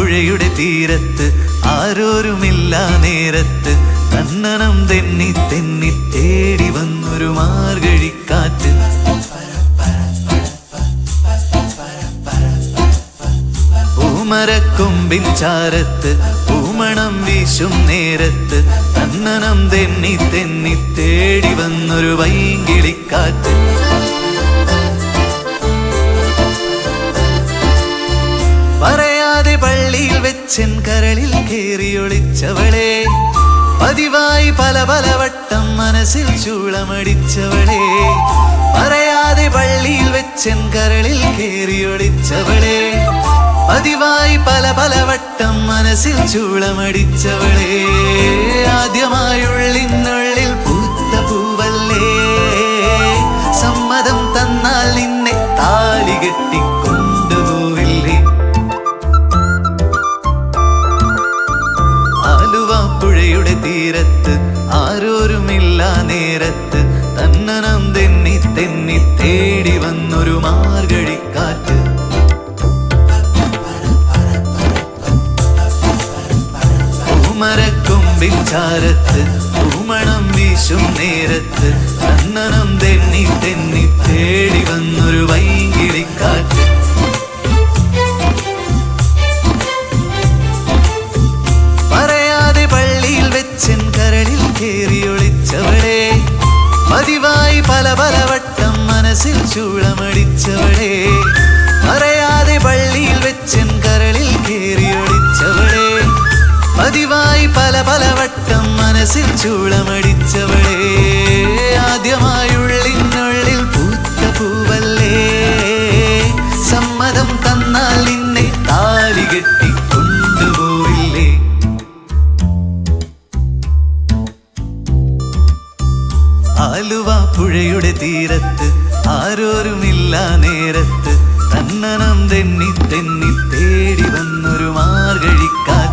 പുഴയുടെ തീരത്ത് ആരോരുമില്ല നേരത്ത് കണ്ണനം തെന്നി തെന്നി തേടി വന്നൊരു മാർഗഴിക്കാറ്റ്. പൂമരക്കൊമ്പിൻ ചാരത്ത് പൂമണം വീശും നേരത്ത് കണ്ണനം തെന്നി തെന്നി തേടി വന്നൊരു വൈങ്കിളിക്കാറ്റ്. പറയാതെ പള്ളിയിൽ വെച്ചൻ കരളിൽ കേറിയൊളിച്ചവളെ, പതിവായി പല പല വട്ടം മനസ്സിൽ ചൂളമടിച്ചവളെ. പറയാതെ പള്ളിയിൽ വെച്ചൻ കരളിൽ കേറിയൊളിച്ചവളെ, പതിവായി പല പല വട്ടം മനസ്സിൽ ചൂളമടിച്ചവളെ. ആദ്യമായുള്ളിനുള്ളിൽ പൂത്ത പൂവല്ലേ, സമ്മതം തന്നാൽ നിന്നെ താലി കെട്ടിക്കൊണ്ടുപോവില്ലേ. ആലുവ പുഴയുടെ തീരത്ത് ആരോരുമില്ല നേരത്ത് തന്നനം തെന്നി തെന്നി തേടി വന്നൊരു മാർഗഴിക്കാറ്റ്. പൂമരക്കൊമ്പിൻ ചാരത്ത് പൂമണം വീശും നേരത്ത് കണ്ണനം തെന്നി തെന്നി തേടി വന്നൊരു വൈങ്കിളിക്കാറ്റ്. പറയാതെ പള്ളിയിൽ വെച്ചൻ കരളിൽ കേറിയൊളിച്ചവളെ, പതിവായി പല പല വട്ടം മനസ്സിൽ ചൂളമടിച്ചവളെ. പറയാതെ പള്ളിയിൽ വെച്ചൻ കരളിൽ കേറിയൊളിച്ചവളെ, പതിവായി പല പല വട്ടം മനസ്സിൽ ചൂളമടിച്ചവളെ. ആദ്യമായുള്ളിനുള്ളിൽ പൂത്ത പൂവല്ലേ, സമ്മതം തന്നാൽ നിന്നെ താലി കെട്ടിക്കൊണ്ടുപോയില്ലേ. ആലുവ പുഴയുടെ തീരത്ത് ആരോരുമില്ല നേരത്ത് കണ്ണനം തെന്നി തെന്നി തേടി വന്നൊരു മാർഗഴിക്കാറ്റ്.